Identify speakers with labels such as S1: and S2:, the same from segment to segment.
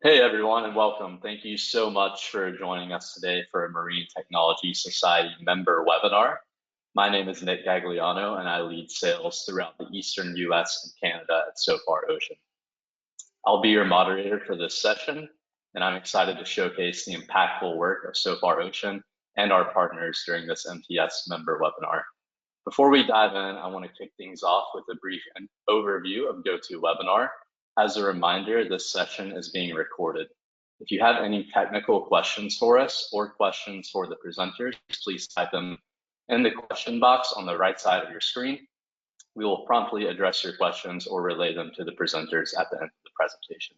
S1: Hey everyone, and welcome. Thank you so much for joining us today for a Marine Technology Society member webinar. My name is Nick Gagliano, and I lead sales throughout the Eastern US and Canada at Sofar Ocean. I'll be your moderator for this session, and I'm excited to showcase the impactful work of Sofar Ocean and our partners during this MTS member webinar. Before we dive in, I want to kick things off with a brief overview of GoToWebinar. As a reminder, this session is being recorded. If you have any technical questions for us or questions for the presenters, please type them in the question box on the right side of your screen. We will promptly address your questions or relay them to the presenters at the end of the presentation.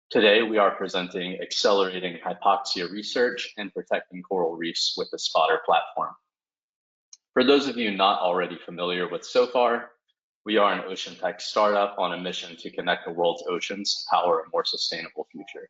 S1: Today, we are presenting accelerating hypoxia research and protecting coral reefs with the Spotter platform. For those of you not already familiar with Sofar, we are an ocean tech startup on a mission to connect the world's oceans to power a more sustainable future.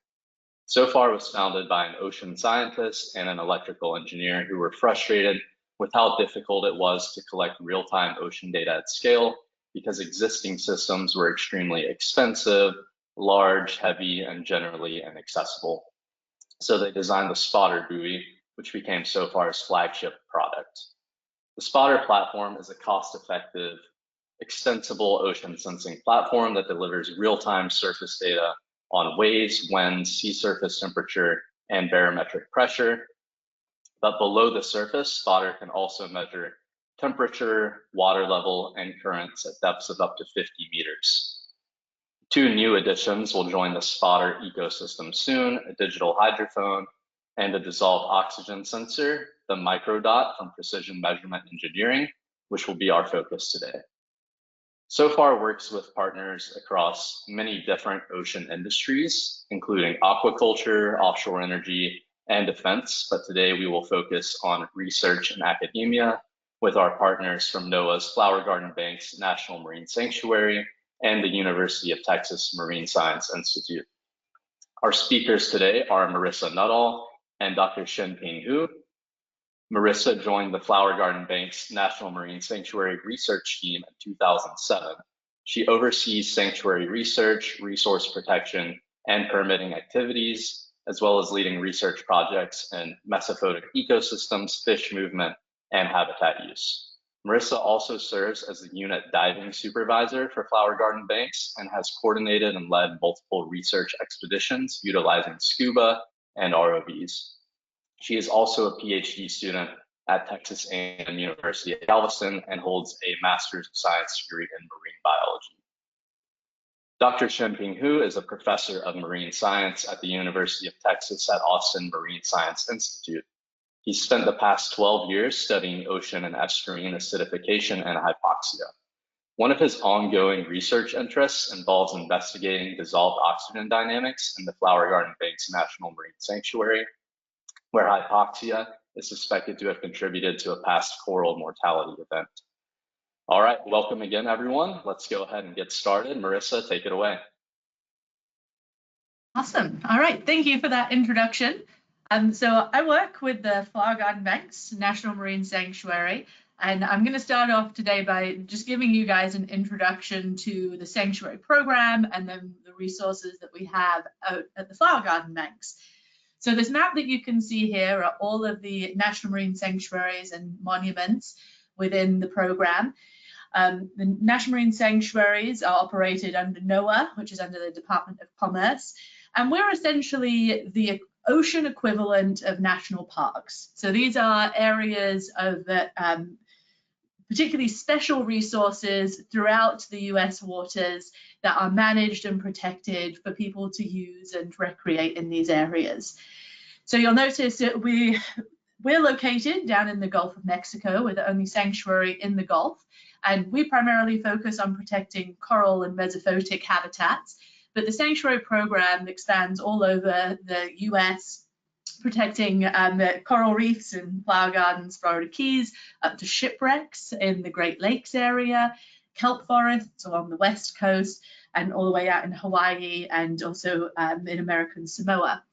S1: Sofar was founded by an ocean scientist and an electrical engineer who were frustrated with how difficult it was to collect real-time ocean data at scale because existing systems were extremely expensive, large, heavy, and generally inaccessible. So they designed the Spotter buoy, which became Sofar's flagship product. The Spotter platform is a cost-effective, extensible ocean sensing platform that delivers real-time surface data on waves, winds, sea surface temperature, and barometric pressure. But below the surface, Spotter can also measure temperature, water level, and currents at depths of up to 50 meters. Two new additions will join the Spotter ecosystem soon: a digital hydrophone and a dissolved oxygen sensor, the microdot from Precision Measurement Engineering, which will be our focus today. Sofar works with partners across many different ocean industries, including aquaculture, offshore energy, and defense, but today we will focus on research and academia with our partners from NOAA's Flower Garden Banks National Marine Sanctuary and the University of Texas Marine Science Institute. Our speakers today are Marissa Nuttall and Dr. Xinping Hu. Marissa joined the Flower Garden Banks National Marine Sanctuary research team in 2007. She oversees sanctuary research, resource protection, and permitting activities, as well as leading research projects in mesophotic ecosystems, fish movement, and habitat use. Marissa also serves as the unit diving supervisor for Flower Garden Banks and has coordinated and led multiple research expeditions utilizing scuba and ROVs. She is also a PhD student at Texas A&M University at Galveston and holds a Master's of Science degree in marine biology. Dr. Xinping Hu is a professor of marine science at the University of Texas at Austin Marine Science Institute. He spent the past 12 years studying ocean and estuarine acidification and hypoxia. One of his ongoing research interests involves investigating dissolved oxygen dynamics in the Flower Garden Banks National Marine Sanctuary, where hypoxia is suspected to have contributed to a past coral mortality event. All right, welcome again, everyone. Let's go ahead and get started. Marissa, take it away.
S2: Awesome. All right, thank you for that introduction. So I work with the Flower Garden Banks National Marine Sanctuary, and I'm going to start off today by just giving you guys an introduction to the sanctuary program and then the resources that we have out at the Flower Garden Banks. So this map that you can see here are all of the national marine sanctuaries and monuments within the program. The national marine sanctuaries are operated under NOAA, which is under the Department of Commerce, and we're essentially the ocean equivalent of national parks. So these are areas of particularly special resources throughout the US waters that are managed and protected for people to use and recreate in these areas. So you'll notice that we're located down in the Gulf of Mexico. We're the only sanctuary in the Gulf, and we primarily focus on protecting coral and mesophotic habitats, but the sanctuary program expands all over the US, protecting the coral reefs in Flower Gardens, Florida Keys, up to shipwrecks in the Great Lakes area, kelp forests along the West Coast, and all the way out in Hawaii and also in American Samoa.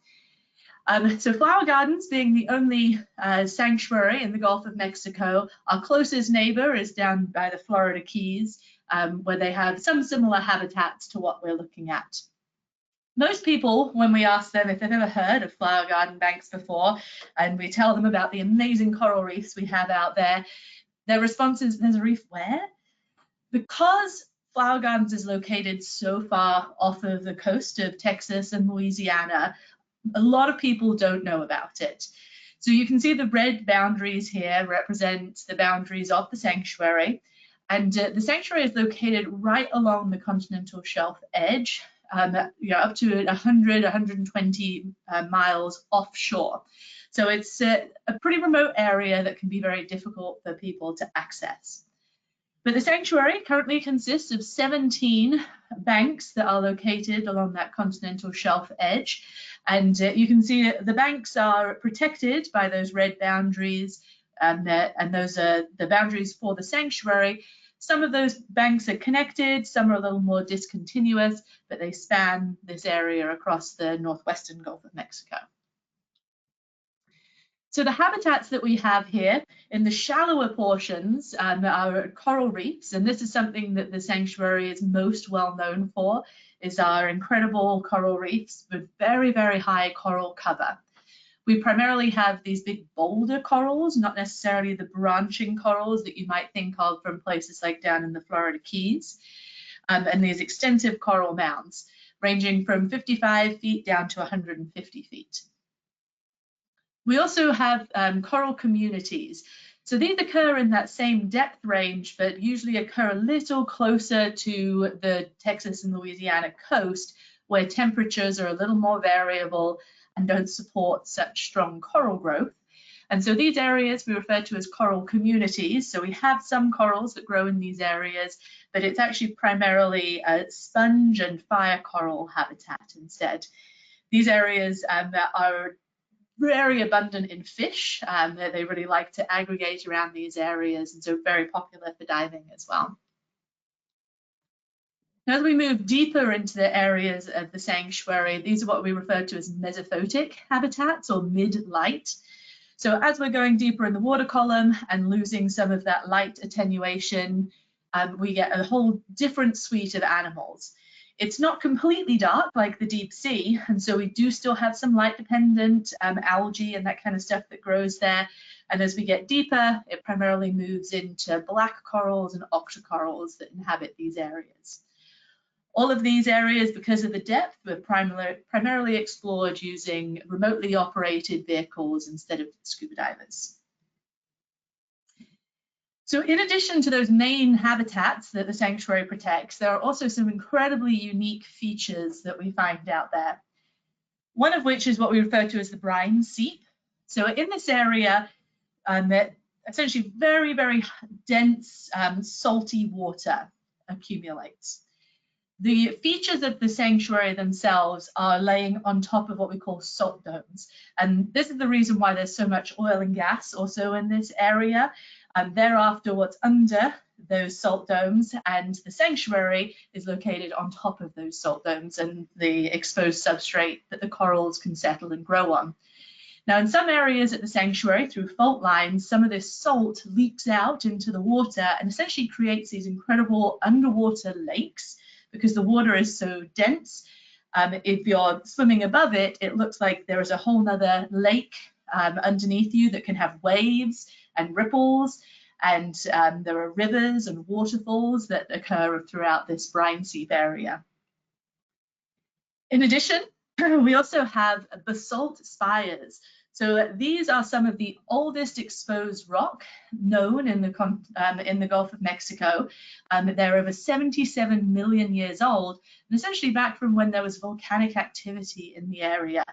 S2: So Flower Gardens being the only sanctuary in the Gulf of Mexico, our closest neighbor is down by the Florida Keys, where they have some similar habitats to what we're looking at. Most people, when we ask them if they've ever heard of flower garden banks before, and we tell them about the amazing coral reefs we have out there, their response is, there's a reef where? Because Flower Gardens is located so far off of the coast of Texas and Louisiana, a lot of people don't know about it. So you can see the red boundaries here represent the boundaries of the sanctuary. And the sanctuary is located right along the continental shelf edge, up to 100, 120 miles offshore. So it's a pretty remote area that can be very difficult for people to access. But the sanctuary currently consists of 17 banks that are located along that continental shelf edge. And you can see the banks are protected by those red boundaries, and those are the boundaries for the sanctuary. Some of those banks are connected, some are a little more discontinuous, but they span this area across the northwestern Gulf of Mexico. So the habitats that we have here in the shallower portions are coral reefs, and this is something that the sanctuary is most well known for, is our incredible coral reefs with very, very high coral cover. We primarily have these big boulder corals, not necessarily the branching corals that you might think of from places like down in the Florida Keys, and these extensive coral mounds ranging from 55 feet down to 150 feet. We also have coral communities. So these occur in that same depth range, but usually occur a little closer to the Texas and Louisiana coast, where temperatures are a little more variable and don't support such strong coral growth. And so these areas we refer to as coral communities. So we have some corals that grow in these areas, but it's actually primarily a sponge and fire coral habitat instead. These areas are very abundant in fish. They really like to aggregate around these areas, and so very popular for diving as well. Now, as we move deeper into the areas of the sanctuary, these are what we refer to as mesophotic habitats or mid-light. So as we're going deeper in the water column and losing some of that light attenuation, we get a whole different suite of animals. It's not completely dark like the deep sea, and so we do still have some light-dependent algae and that kind of stuff that grows there. And as we get deeper, it primarily moves into black corals and octocorals that inhabit these areas. All of these areas, because of the depth, were primarily explored using remotely operated vehicles instead of scuba divers. So in addition to those main habitats that the sanctuary protects, there are also some incredibly unique features that we find out there. One of which is what we refer to as the brine seep. So in this area, essentially very, very dense salty water accumulates. The features of the sanctuary themselves are laying on top of what we call salt domes. And this is the reason why there's so much oil and gas also in this area. Thereafter, what's under those salt domes, and the sanctuary is located on top of those salt domes and the exposed substrate that the corals can settle and grow on. Now, in some areas at the sanctuary, through fault lines, some of this salt leaks out into the water and essentially creates these incredible underwater lakes because the water is so dense. If you're swimming above it, it looks like there is a whole nother lake underneath you that can have waves and ripples, and there are rivers and waterfalls that occur throughout this brine seep area. In addition, we also have basalt spires. So these are some of the oldest exposed rock known in the Gulf of Mexico. They're over 77 million years old, and essentially back from when there was volcanic activity in the area.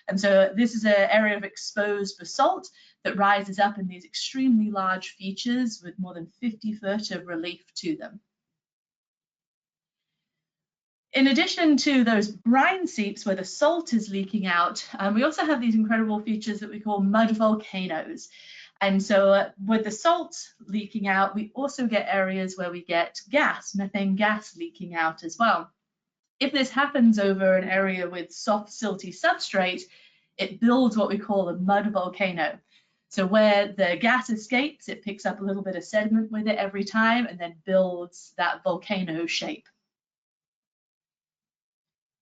S2: And so this is an area of exposed basalt that rises up in these extremely large features with more than 50 foot of relief to them. In addition to those brine seeps where the salt is leaking out, we also have these incredible features that we call mud volcanoes. And so with the salt leaking out, we also get areas where we get gas, methane gas leaking out as well. If this happens over an area with soft, silty substrate, it builds what we call a mud volcano. So where the gas escapes, it picks up a little bit of sediment with it every time and then builds that volcano shape.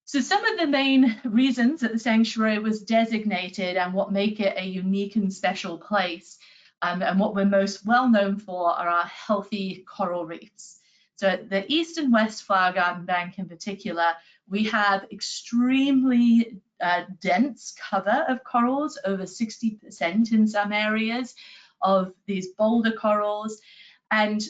S2: So some of the main reasons that the sanctuary was designated and what make it a unique and special place, and what we're most well known for, are our healthy coral reefs. So at the east and west Flower Garden Bank in particular, we have extremely dense cover of corals, over 60% in some areas of these boulder corals. And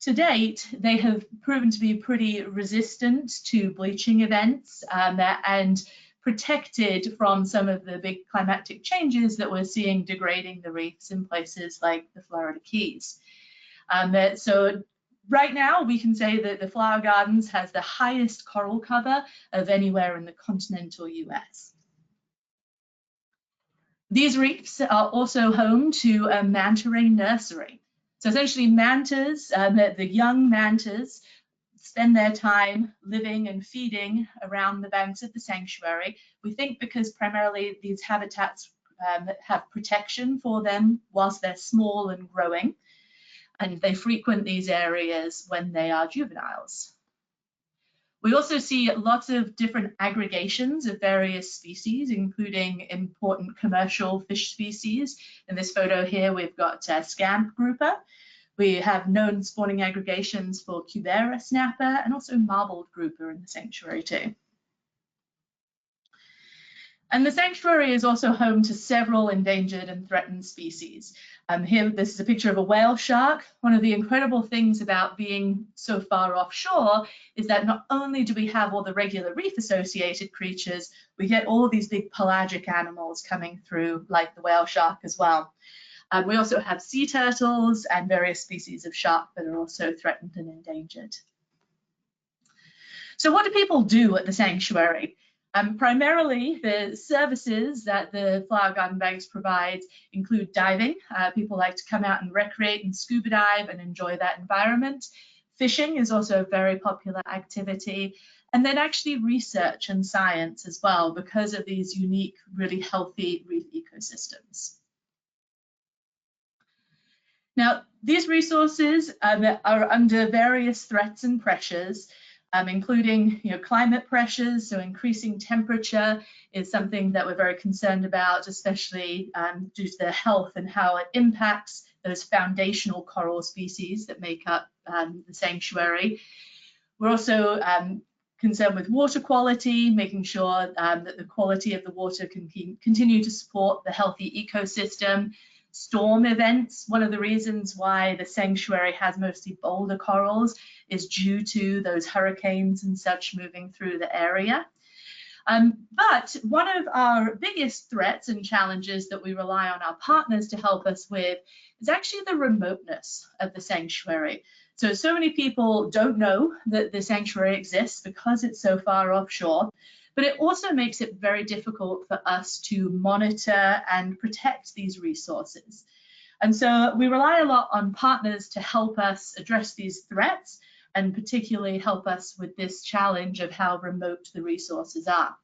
S2: to date, they have proven to be pretty resistant to bleaching events and protected from some of the big climatic changes that we're seeing degrading the reefs in places like the Florida Keys. So right now, we can say that the Flower Gardens has the highest coral cover of anywhere in the continental US. These reefs are also home to a manta ray nursery. So essentially mantas, the young mantas, spend their time living and feeding around the banks of the sanctuary. We think because primarily these habitats have protection for them whilst they're small and growing, and they frequent these areas when they are juveniles. We also see lots of different aggregations of various species, including important commercial fish species. In this photo here, we've got scamp grouper. We have known spawning aggregations for Cubera snapper and also marbled grouper in the sanctuary too. And the sanctuary is also home to several endangered and threatened species. Here, this is a picture of a whale shark. One of the incredible things about being so far offshore is that not only do we have all the regular reef-associated creatures, we get all these big pelagic animals coming through, like the whale shark as well. We also have sea turtles and various species of shark that are also threatened and endangered. So what do people do at the sanctuary? Primarily, the services that the Flower Garden Banks provides include diving. People like to come out and recreate and scuba dive and enjoy that environment. Fishing is also a very popular activity. And then actually research and science as well, because of these unique, really healthy reef ecosystems. Now, these resources are under various threats and pressures, including climate pressures. So increasing temperature is something that we're very concerned about, especially due to the health and how it impacts those foundational coral species that make up the sanctuary. We're also concerned with water quality, making sure that the quality of the water can continue to support the healthy ecosystem. Storm events, one of the reasons why the sanctuary has mostly boulder corals is due to those hurricanes and such moving through the area. But one of our biggest threats and challenges that we rely on our partners to help us with is actually the remoteness of the sanctuary. So many people don't know that the sanctuary exists because it's so far offshore, but it also makes it very difficult for us to monitor and protect these resources. And so we rely a lot on partners to help us address these threats and particularly help us with this challenge of how remote the resources are.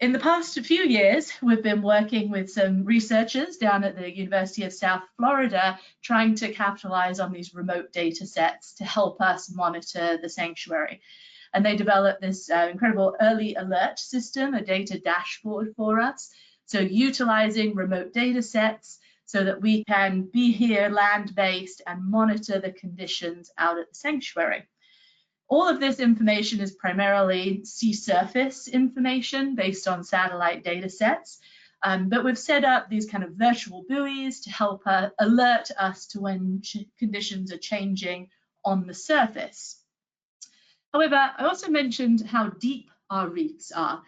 S2: In the past few years, we've been working with some researchers down at the University of South Florida, trying to capitalize on these remote data sets to help us monitor the sanctuary. And they developed this incredible early alert system, a data dashboard for us. So utilizing remote data sets so that we can be here land-based and monitor the conditions out at the sanctuary. All of this information is primarily sea surface information based on satellite data sets, but we've set up these kind of virtual buoys to help alert us to when conditions are changing on the surface. However, I also mentioned how deep our reefs are.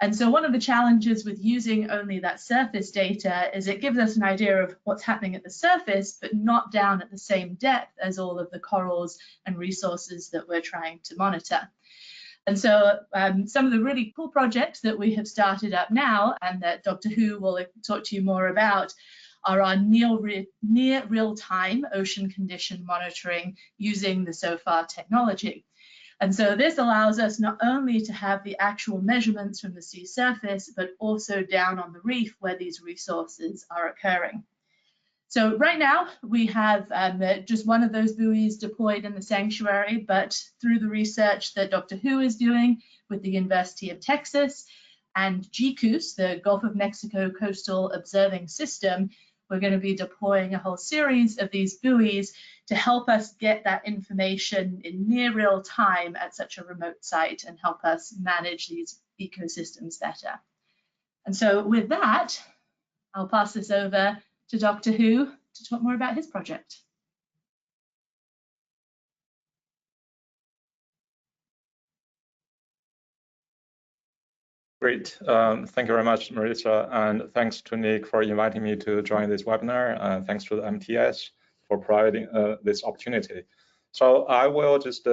S2: And so one of the challenges with using only that surface data is it gives us an idea of what's happening at the surface, but not down at the same depth as all of the corals and resources that we're trying to monitor. And so some of the really cool projects that we have started up now and that Dr. Hu will talk to you more about are our near real-time ocean condition monitoring using the Sofar technology. And so this allows us not only to have the actual measurements from the sea surface, but also down on the reef where these resources are occurring. So right now we have just one of those buoys deployed in the sanctuary, but through the research that Dr. Hu is doing with the University of Texas and GCUS, the Gulf of Mexico Coastal Observing System, we're going to be deploying a whole series of these buoys to help us get that information in near real time at such a remote site and help us manage these ecosystems better. And so with that, I'll pass this over to Dr. Hu to talk more about his project.
S3: Great. Thank you very much, Marissa, and thanks to Nick for inviting me to join this webinar, and thanks to the MTS for providing this opportunity. So I will just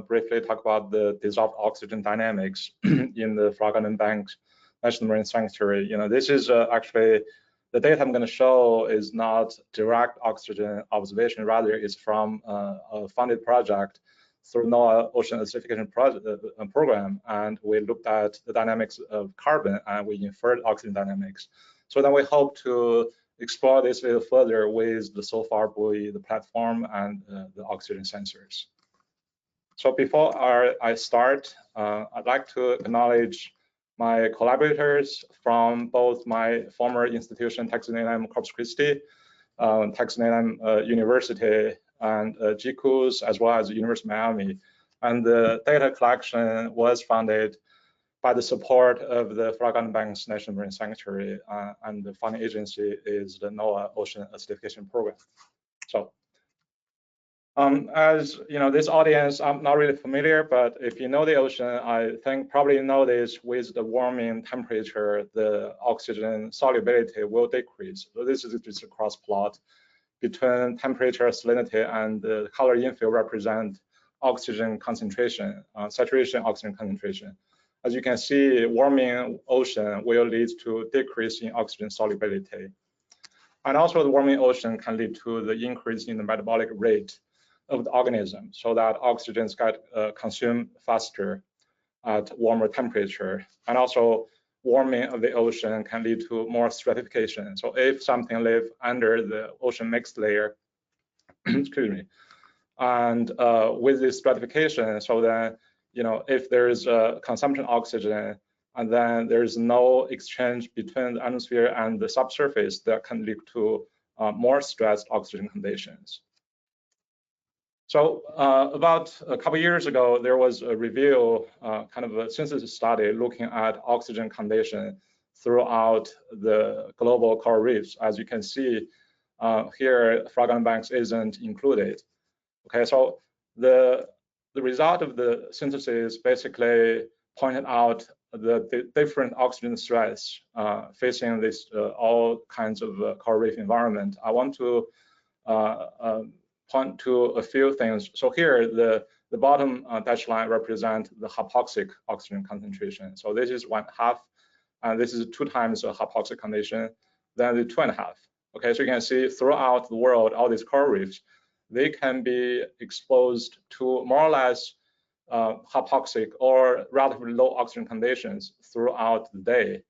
S3: briefly talk about the dissolved oxygen dynamics in the Frog Island Banks National Marine Sanctuary. This is actually the data I'm going to show is not direct oxygen observation, rather it's from a funded project through NOAA Ocean Acidification program, and we looked at the dynamics of carbon and we inferred oxygen dynamics. So then we hope to explore this a little further with the Sofar buoy, the platform, and the oxygen sensors. So before I start, I'd like to acknowledge my collaborators from both my former institution, Texas A&M Corpus Christi, Texas A&M University, and GCUS, as well as the University of Miami. And the data collection was funded by the support of the Frog Island Banks National Marine Sanctuary, and the funding agency is the NOAA Ocean Acidification Program. So, as you know, this audience, I'm not really familiar, but if you know the ocean, I think probably you know this, with the warming temperature, the oxygen solubility will decrease. So this is just a cross plot between temperature, salinity, and the color infill represent oxygen concentration, saturation oxygen concentration. As you can see, warming ocean will lead to decrease in oxygen solubility. And also the warming ocean can lead to the increase in the metabolic rate of the organism, so that oxygens get consumed faster at warmer temperature. And also warming of the ocean can lead to more stratification. So if something lives under the ocean mixed layer, excuse me, and with this stratification, so then, if there is a consumption of oxygen, and then there is no exchange between the atmosphere and the subsurface, that can lead to more stressed oxygen conditions. So about a couple years ago, there was a review, kind of a synthesis study looking at oxygen condition throughout the global coral reefs. As you can see here, Frog Island Banks isn't included. Okay, so the result of the synthesis basically pointed out the different oxygen stress facing this all kinds of coral reef environment. I want to point to a few things. So here, the bottom dashed line represent the hypoxic oxygen concentration. So this is 1/2, and this is 2 times the hypoxic condition, then the 2.5. Okay, so you can see throughout the world, all these coral reefs, they can be exposed to more or less hypoxic or relatively low oxygen conditions throughout the day.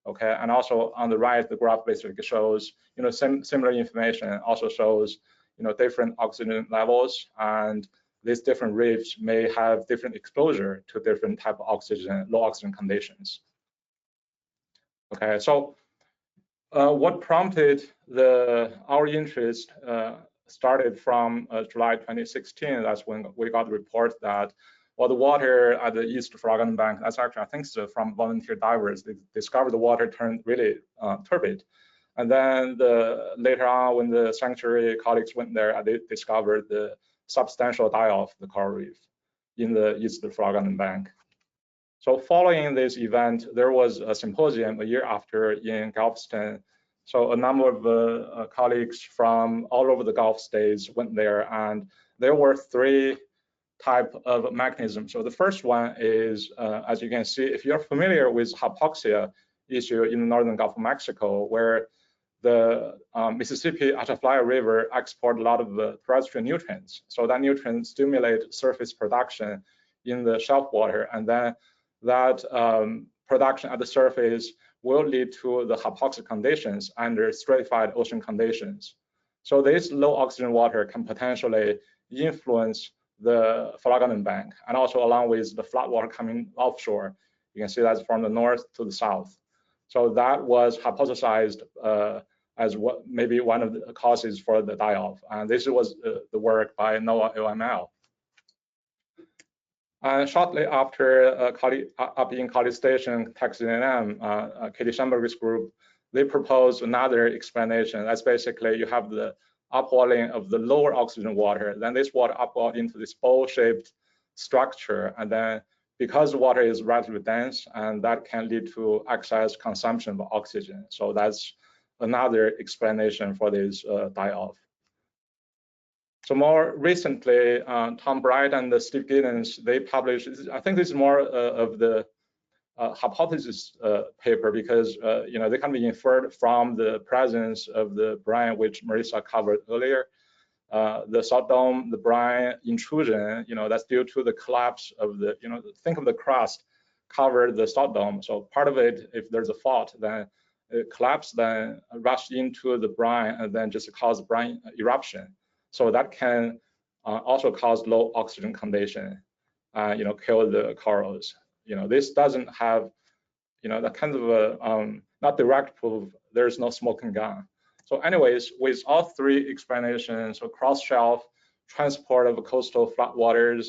S3: Okay, and also on the right, the graph basically shows, similar information also shows, different oxygen levels, and these different reefs may have different exposure to different type of oxygen, low oxygen conditions. Okay, so what prompted our interest started from July 2016. That's when we got the report that, well, the water at the East Frog Island Bank, that's actually, I think so, from volunteer divers, they discovered the water turned really turbid. And then later on, when the sanctuary colleagues went there, they discovered the substantial die-off of the coral reef in the East Frog Island Bank. So following this event, there was a symposium a year after in Galveston. So a number of colleagues from all over the Gulf states went there, and there were 3 type of mechanisms. So the first one is, as you can see, if you're familiar with hypoxia issue in the northern Gulf of Mexico, where the Mississippi Atchafalaya River export a lot of terrestrial nutrients. So that nutrient stimulate surface production in the shelf water, and then that production at the surface will lead to the hypoxic conditions under stratified ocean conditions. So this low oxygen water can potentially influence the Flag Garden bank, and also along with the flat water coming offshore. You can see that's from the north to the south. So that was hypothesized as what maybe one of the causes for the die-off. And this was the work by NOAA OML. And shortly after up in College Station, Texas A&M, Katie Schamberger's group, they proposed another explanation. That's basically you have the upwelling of the lower oxygen water, then this water upwelled into this bowl-shaped structure, and then because the water is relatively dense, and that can lead to excess consumption of oxygen. So that's another explanation for this die-off. So more recently, Tom Bright and Steve Giddens, they published, I think this is more of the hypothesis paper, because they can be inferred from the presence of the brine, which Marissa covered earlier. The salt dome, the brine intrusion, that's due to the collapse of the, think of the crust covered the salt dome. So part of it, if there's a fault, then it collapse, then rush into the brine, and then just cause brine eruption. So that can also cause low oxygen condition, kill the corals. This doesn't have, that kind of a, not direct proof, there's no smoking gun. So anyways, with all three explanations, so cross-shelf, transport of coastal floodwaters,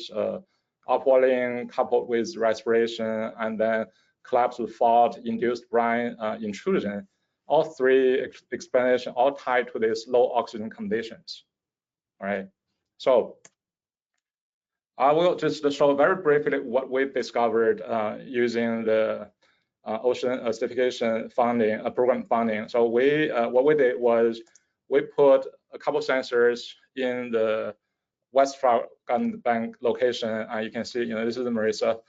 S3: upwelling coupled with respiration, and then collapse of fault, induced brine intrusion, all three explanations all tied to these low oxygen conditions, all right? So I will just show very briefly what we discovered using the ocean acidification funding, program funding. So what we did was we put a couple sensors in the West Flag Garden bank location, and you can see, this is the Marissa,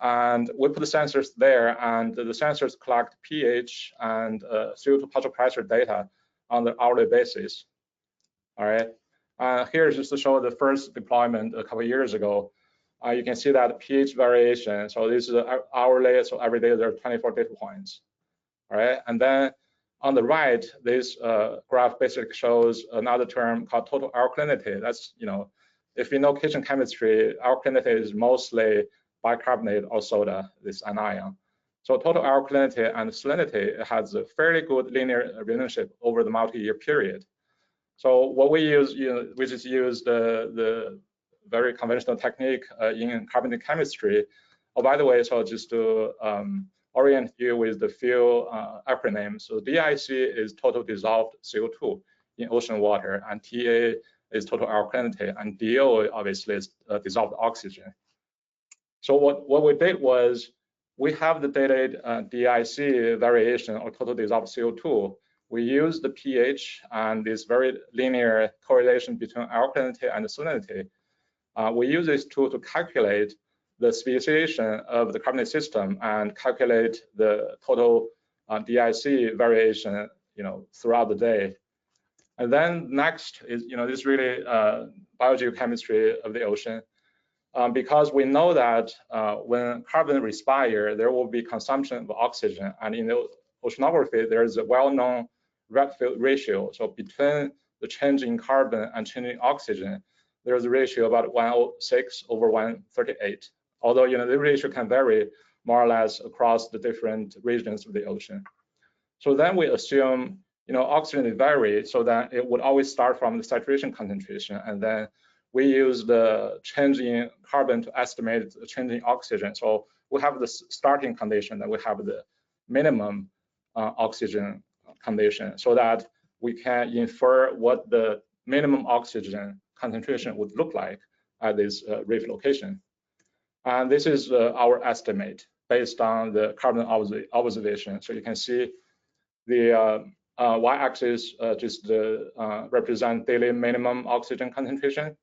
S3: and we put the sensors there, and the sensors collect pH and CO2 partial pressure data on the hourly basis. All right. Here's just to show the first deployment a couple of years ago. You can see that pH variation. So this is hourly, so every day there are 24 data points. All right, and then on the right, this graph basically shows another term called total alkalinity. That's, if you know kitchen chemistry, alkalinity is mostly bicarbonate or soda, this anion. So total alkalinity and salinity has a fairly good linear relationship over the multi-year period. So what we use, we just use the very conventional technique in carbonate chemistry. Oh, by the way, so just to orient you with the few acronyms. So DIC is total dissolved CO2 in ocean water, and TA is total alkalinity, and DO obviously is dissolved oxygen. So what we did was we have the data DIC variation or total dissolved CO2. We use the pH and this very linear correlation between alkalinity and salinity. We use this tool to calculate the speciation of the carbonate system and calculate the total DIC variation, throughout the day. And then next is, this really biogeochemistry of the ocean, because we know that when carbon respire, there will be consumption of oxygen, and in the oceanography, there is a well-known Redfield ratio. So between the change in carbon and change in oxygen, there's a ratio about 106 over 138. Although the ratio can vary more or less across the different regions of the ocean. So then we assume oxygen varies, so that it would always start from the saturation concentration, and then we use the change in carbon to estimate the change in oxygen. So we have the starting condition, and we have the minimum oxygen condition, so that we can infer what the minimum oxygen concentration would look like at this reef location. And this is our estimate based on the carbon observation. So you can see the y-axis just represent daily minimum oxygen concentration,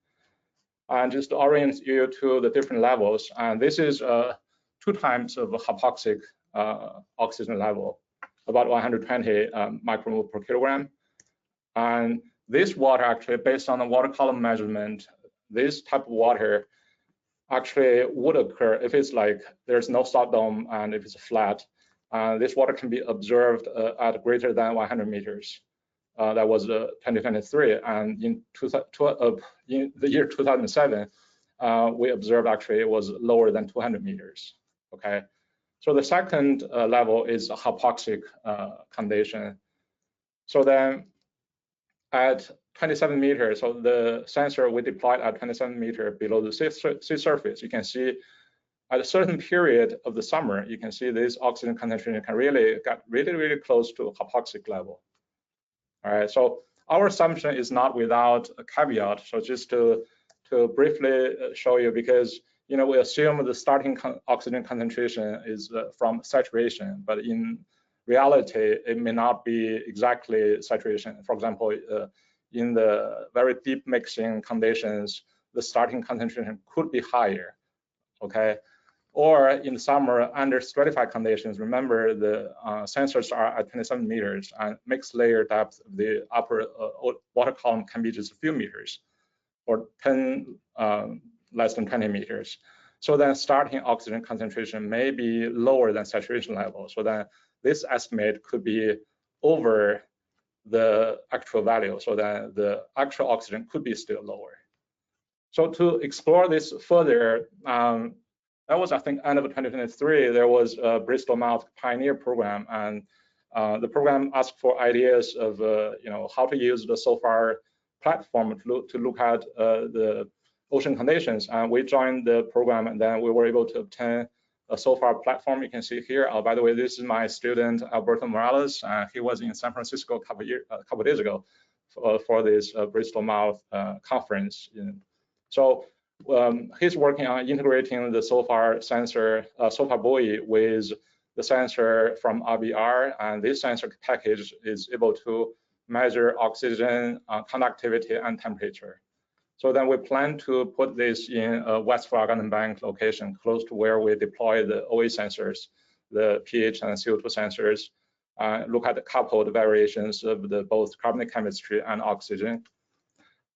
S3: and just to orient you to the different levels. And this is 2 times of hypoxic oxygen level, about 120 micromole per kilogram. And this water actually, based on the water column measurement, this type of water actually would occur if it's like there's no salt dome and if it's flat. This water can be observed at greater than 100 meters that was 2023, and in the year 2007, we observed actually it was lower than 200 meters. Okay, so the second level is a hypoxic condition. So then at 27 meters, so the sensor we deployed at 27 meters below the sea surface, you can see at a certain period of the summer, you can see this oxygen concentration can really get really close to hypoxic level. All right, so our assumption is not without a caveat. So just to briefly show you, because we assume the starting oxygen concentration is from saturation, but in reality, it may not be exactly saturation. For example, in the very deep mixing conditions, the starting concentration could be higher, okay? Or in summer, under stratified conditions, remember the sensors are at 27 meters, and mixed layer depth of the upper water column can be just a few meters, or less than 20 meters. So then starting oxygen concentration may be lower than saturation level. So then this estimate could be over the actual value. So then the actual oxygen could be still lower. So to explore this further, that was, I think, end of 2023, there was a Bristol Myers Pioneer program, and the program asked for ideas of how to use the Sofar platform to look at the ocean conditions. And we joined the program, and then we were able to obtain a Sofar platform. You can see here. By the way, this is my student Alberto Morales. He was in San Francisco a couple days ago for this Bristol Myers conference. So he's working on integrating the Sofar sensor, Sofar buoy, with the sensor from RBR, and this sensor package is able to measure oxygen, conductivity, and temperature. So then we plan to put this in a West Flower Garden Bank location close to where we deploy the OA sensors, the pH and CO2 sensors, look at the coupled variations of both carbonic chemistry and oxygen.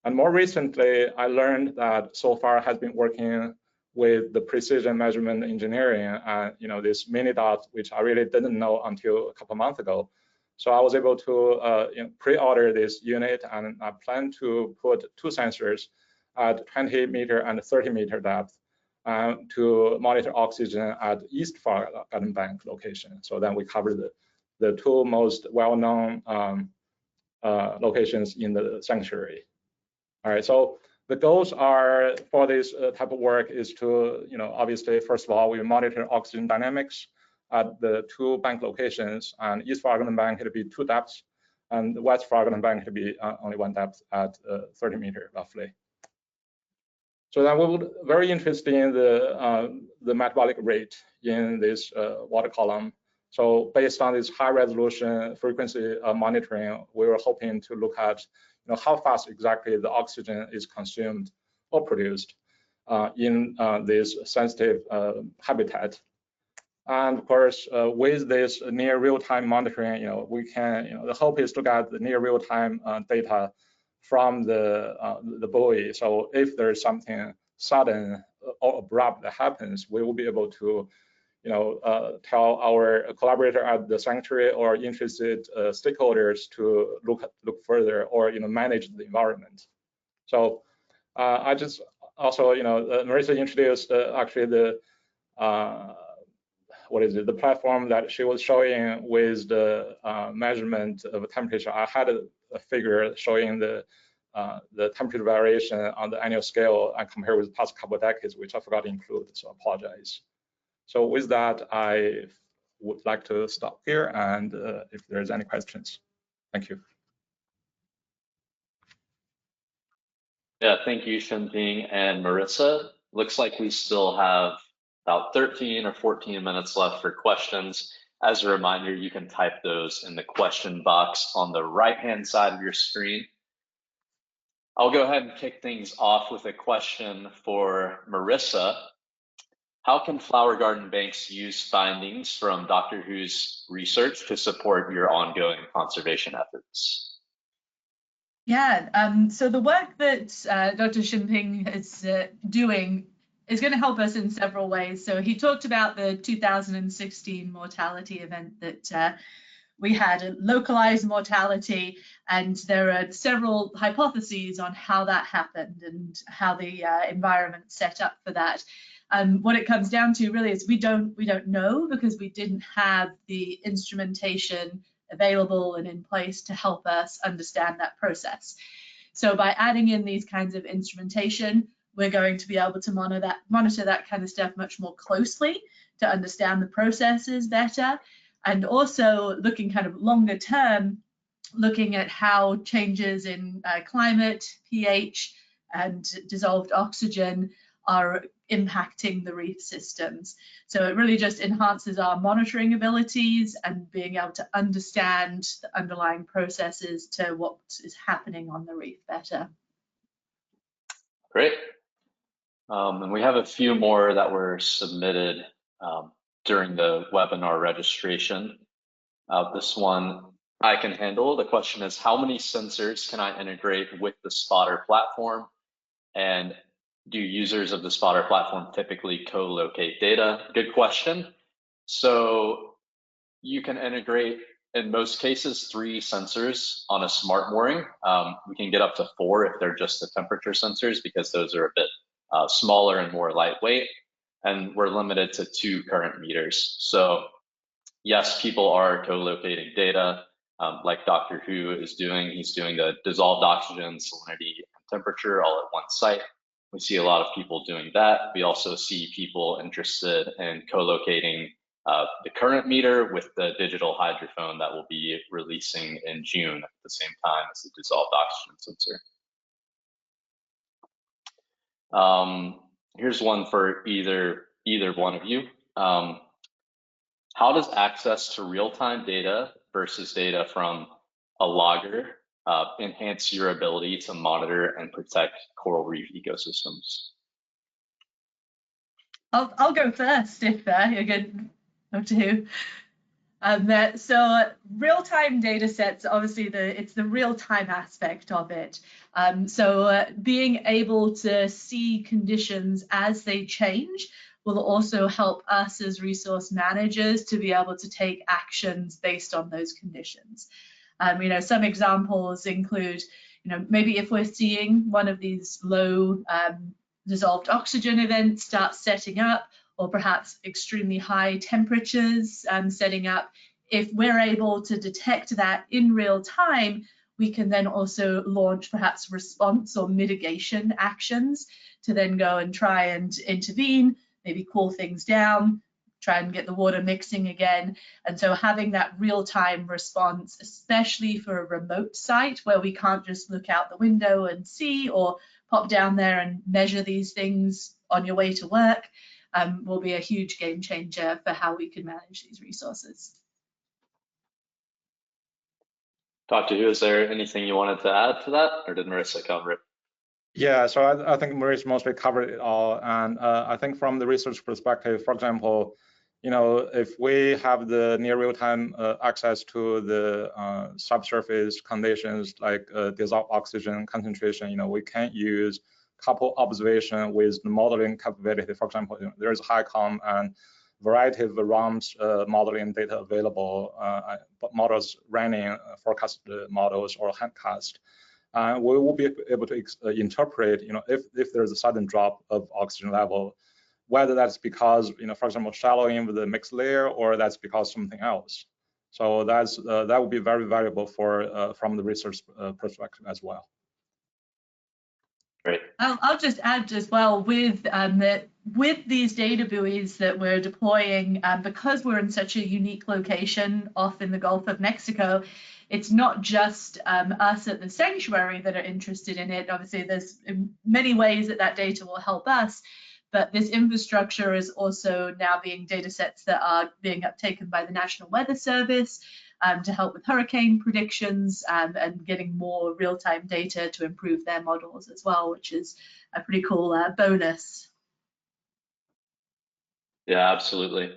S3: And more recently, I learned that Sofar has been working with the precision measurement engineering and this mini dot, which I really didn't know until a couple months ago. So I was able to pre-order this unit, and I plan to put two sensors at 20 meter and 30 meter depth to monitor oxygen at East Flower Garden Bank location. So then we cover the two most well-known locations in the sanctuary. All right, so the goals are for this type of work is to, obviously, first of all, we monitor oxygen dynamics at the two bank locations, and East Flower Garden Bank it'll be 2 depths, and the West Flower Garden Bank it'll be only 1 depth at 30 meter roughly. So then we would very interested in the metabolic rate in this water column. So based on this high resolution frequency monitoring, we were hoping to look at how fast exactly the oxygen is consumed or produced in this sensitive habitat. And of course, with this near real-time monitoring, we can, the hope is to get the near real-time data from the buoy. So if there's something sudden or abrupt that happens, we will be able to tell our collaborator at the sanctuary or interested stakeholders to look further or manage the environment. So I just also Marissa introduced actually the the platform that she was showing with the measurement of temperature. I had a figure showing the temperature variation on the annual scale and compare with the past couple of decades, which I forgot to include, so I apologize. So with that, I would like to stop here, and if there's any questions, thank you.
S1: Yeah, thank you, Xinping and Marissa. Looks like we still have about 13 or 14 minutes left for questions. As a reminder, you can type those in the question box on the right-hand side of your screen. I'll go ahead and kick things off with a question for Marissa. How can flower garden banks use findings from Dr. Hu's research to support your ongoing conservation efforts?
S2: Yeah, so the work that Dr. Xinping is doing is going to help us in several ways. So he talked about the 2016 mortality event that we had a localized mortality, and there are several hypotheses on how that happened and how the environment set up for that. What it comes down to really is we don't know, because we didn't have the instrumentation available and in place to help us understand that process. So by adding in these kinds of instrumentation, we're going to be able to monitor that kind of stuff much more closely to understand the processes better, and also looking kind of longer term, looking at how changes in climate, pH, and dissolved oxygen are impacting the reef systems. So it really just enhances our monitoring abilities and being able to understand the underlying processes to what is happening on the reef better.
S1: Great. And we have a few more that were submitted during the webinar registration. This one I can handle. The question is, how many sensors can I integrate with the Spotter platform? And do users of the Spotter platform typically co-locate data? Good question. So you can integrate, in most cases, 3 sensors on a smart mooring. We can get up to 4 if they're just the temperature sensors, because those are a bit smaller and more lightweight. And we're limited to 2 current meters. So yes, people are co-locating data, like Dr. Hu is doing. He's doing the dissolved oxygen, salinity, and temperature all at one site. We see a lot of people doing that. We also see people interested in co-locating the current meter with the digital hydrophone that will be releasing in June at the same time as the dissolved oxygen sensor. Here's one for either one of you. How does access to real-time data versus data from a logger enhance your ability to monitor and protect coral reef ecosystems?
S2: I'll go first if you're good. Dr. Hu. So real-time data sets, obviously it's the real-time aspect of it. So being able to see conditions as they change will also help us as resource managers to be able to take actions based on those conditions. Some examples include, maybe if we're seeing one of these low dissolved oxygen events start setting up, or perhaps extremely high temperatures setting up, if we're able to detect that in real time, we can then also launch perhaps response or mitigation actions to then go and try and intervene, maybe cool things down, try and get the water mixing again. And so having that real-time response, especially for a remote site where we can't just look out the window and see, or pop down there and measure these things on your way to work, will be a huge game changer for how we can manage these resources.
S1: Dr. Hu, is there anything you wanted to add to that, or did Marissa cover it?
S3: Yeah, so I think Marissa mostly covered it all. And I think from the research perspective, for example, if we have the near real-time access to the subsurface conditions like dissolved oxygen concentration, we can use couple observation with the modeling capability. For example, there's HICOM and variety of ROMS modeling data available, models running forecasted models or handcast. We will be able to interpret, if there's a sudden drop of oxygen level, whether that's because, for example, shallowing with the mixed layer, or that's because something else. So that would be very valuable from the research perspective as well.
S1: Great.
S2: I'll just add as well with these data buoys that we're deploying, because we're in such a unique location off in the Gulf of Mexico, it's not just us at the sanctuary that are interested in it. Obviously, there's many ways that data will help us, but this infrastructure is also now being data sets that are being uptaken by the National Weather Service to help with hurricane predictions and getting more real-time data to improve their models as well, which is a pretty cool bonus.
S1: Yeah, absolutely.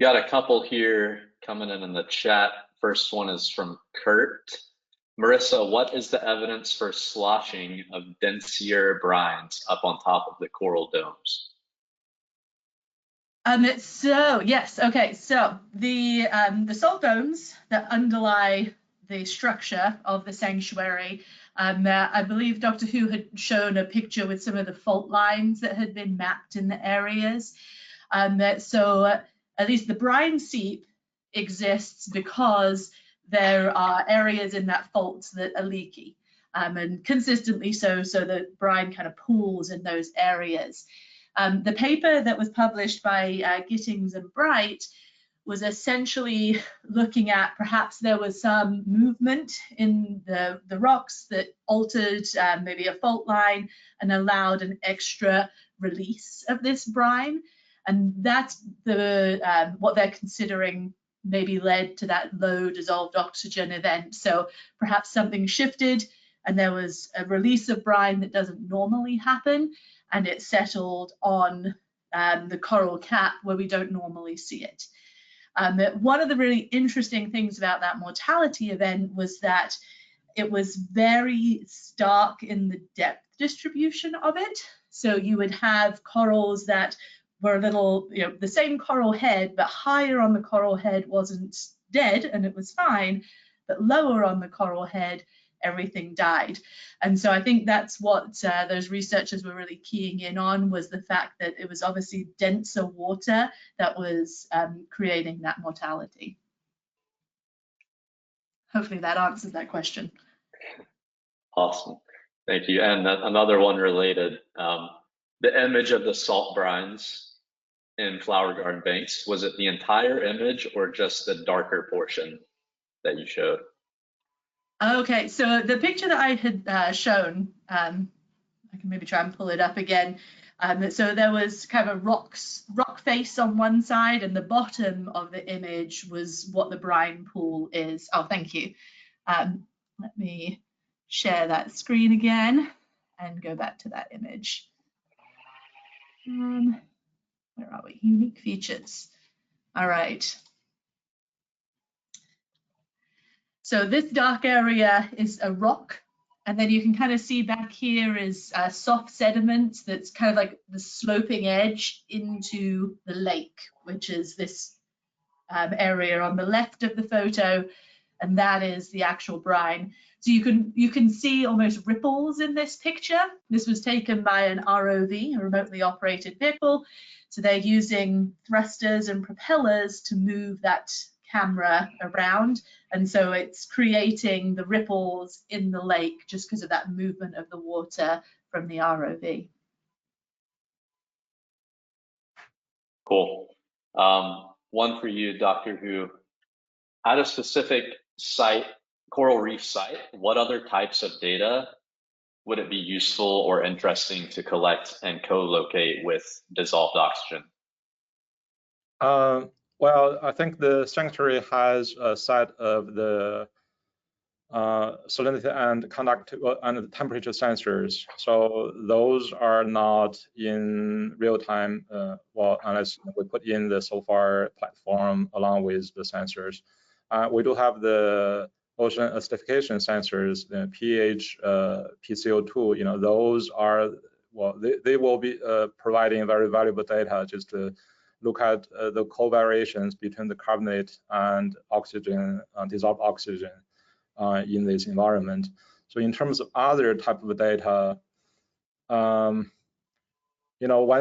S1: Got a couple here coming in the chat. First one is from Kurt. Marissa, what is the evidence for sloshing of denser brines up on top of the coral domes?
S2: So yes, okay. So the salt domes that underlie the structure of the sanctuary, I believe Dr. Hu had shown a picture with some of the fault lines that had been mapped in the areas. So at least the brine seep exists because there are areas in that fault that are leaky, and consistently so the brine kind of pools in those areas. The paper that was published by Gittings and Bright was essentially looking at perhaps there was some movement in the rocks that altered maybe a fault line and allowed an extra release of this brine. And that's what they're considering maybe led to that low dissolved oxygen event. So perhaps something shifted and there was a release of brine that doesn't normally happen, and it settled on the coral cap where we don't normally see it. One of the really interesting things about that mortality event was that it was very stark in the depth distribution of it. So you would have corals that were a little, the same coral head, but higher on the coral head wasn't dead and it was fine, but lower on the coral head, everything died. And so I think that's what those researchers were really keying in on, was the fact that it was obviously denser water that was creating that mortality. Hopefully that answers that question.
S1: Awesome, thank you. And another one related, the image of the salt brines in Flower Garden Banks, was it the entire image or just the darker portion that you showed?
S2: Okay, so the picture that I had shown, I can maybe try and pull it up again. So there was kind of a rock face on one side, and the bottom of the image was what the brine pool is. Oh, thank you. Let me share that screen again and go back to that image. Where are we? Unique features. All right. So this dark area is a rock, and then you can kind of see back here is soft sediment that's kind of like the sloping edge into the lake, which is this area on the left of the photo, and that is the actual brine. So you can see almost ripples in this picture. This was taken by an ROV, a remotely operated vehicle. So they're using thrusters and propellers to move that camera around, and so it's creating the ripples in the lake just because of that movement of the water from the ROV.
S1: Cool. One for you, Dr. Hu. At a specific site, coral reef site, what other types of data would it be useful or interesting to collect and co-locate with dissolved oxygen?
S3: Well, I think the sanctuary has a set of the salinity and conductivity and temperature sensors. So those are not in real time, well, unless we put in the Sofar platform along with the sensors. We do have the ocean acidification sensors, the pH, PCO2. Those are, well, they will be providing very valuable data just to look at the covariations between the carbonate and oxygen, dissolved oxygen in this environment. So in terms of other type of data, one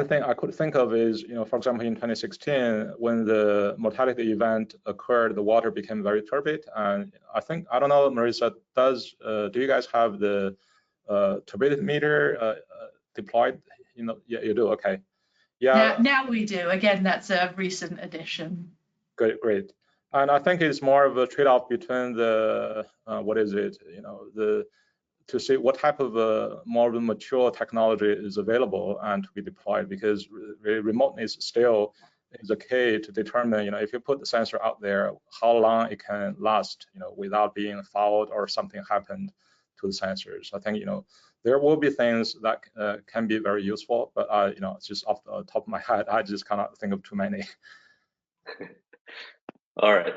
S3: thing I could think of is, for example, in 2016, when the mortality event occurred, the water became very turbid. And I don't know, Marissa, do you guys have the turbidity meter deployed? Yeah, you do, okay. Yeah.
S2: Now we do. Again, that's a recent addition.
S3: Great. And I think it's more of a trade-off between the, to see what type of more mature technology is available and to be deployed, because remoteness still is a key to determine, if you put the sensor out there, how long it can last, without being fouled or something happened to the sensors. I think, there will be things that can be very useful, but it's just off the top of my head, I just cannot think of too many.
S1: All right.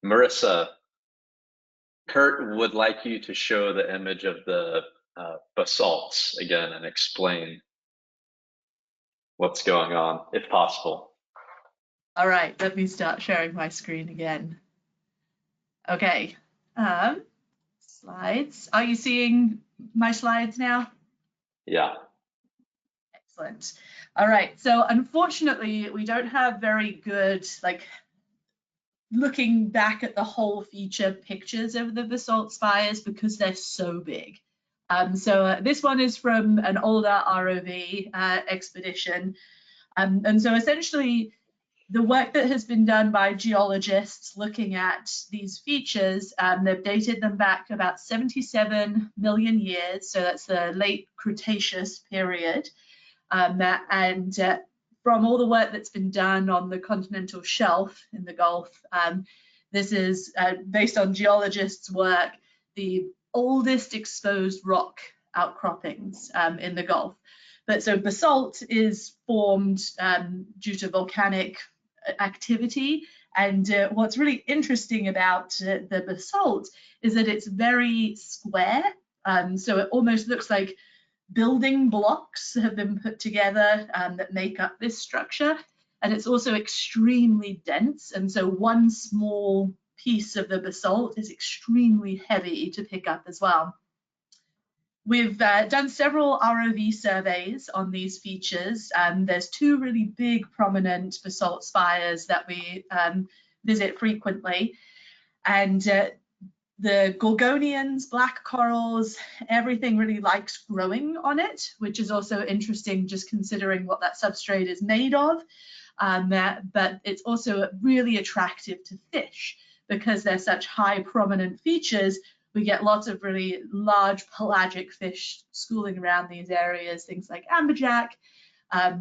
S1: Marissa, Kurt would like you to show the image of the basalts again and explain what's going on, if possible.
S2: All right, let me start sharing my screen again. Okay, slides. Are you seeing my slides now?
S1: Yeah.
S2: Excellent. All right, so unfortunately, we don't have very good, like, looking back at the whole feature pictures of the basalt spires because they're so big. So this one is from an older ROV expedition. And so essentially, the work that has been done by geologists looking at these features, they've dated them back about 77 million years. So that's the late Cretaceous period. And from all the work that's been done on the continental shelf in the Gulf, this is based on geologists' work, the oldest exposed rock outcroppings in the Gulf. But so basalt is formed due to volcanic activity. And what's really interesting about the basalt is that it's very square. So it almost looks like building blocks have been put together that make up this structure. And it's also extremely dense. And so one small piece of the basalt is extremely heavy to pick up as well. We've done several ROV surveys on these features. There's two really big prominent basalt spires that we visit frequently. And the gorgonians, black corals, everything really likes growing on it, which is also interesting just considering what that substrate is made of. But it's also really attractive to fish because they're such high prominent features. We get lots of really large pelagic fish schooling around these areas, things like amberjack,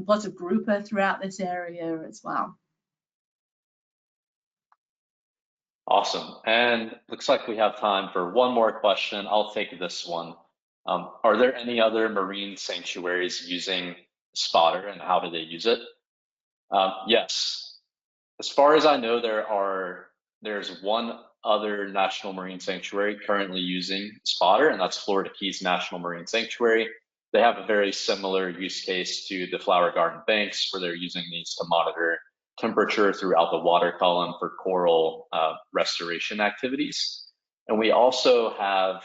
S2: lots of grouper throughout this area as well.
S1: Awesome. And looks like we have time for one more question. I'll take this one. Are there any other marine sanctuaries using spotter, and how do they use it? Yes. As far as I know, there's one other national marine sanctuary currently using spotter, and that's Florida Keys National Marine Sanctuary. They have a very similar use case to the Flower Garden Banks, where they're using these to monitor temperature throughout the water column for coral restoration activities. And we also have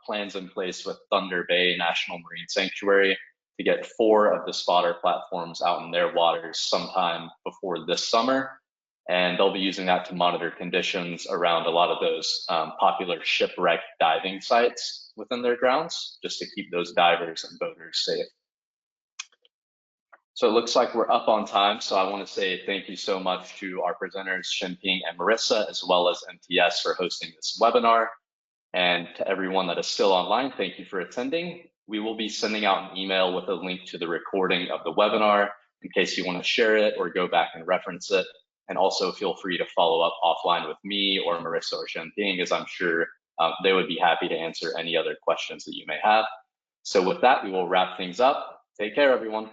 S1: plans in place with Thunder Bay National Marine Sanctuary to get 4 of the spotter platforms out in their waters sometime before this summer. And they'll be using that to monitor conditions around a lot of those popular shipwreck diving sites within their grounds, just to keep those divers and boaters safe. So it looks like we're up on time. So I want to say thank you so much to our presenters, Xinping and Marissa, as well as MTS for hosting this webinar. And to everyone that is still online, thank you for attending. We will be sending out an email with a link to the recording of the webinar in case you want to share it or go back and reference it. And also feel free to follow up offline with me or Marissa or Xinping, as I'm sure they would be happy to answer any other questions that you may have. So with that, we will wrap things up. Take care, everyone.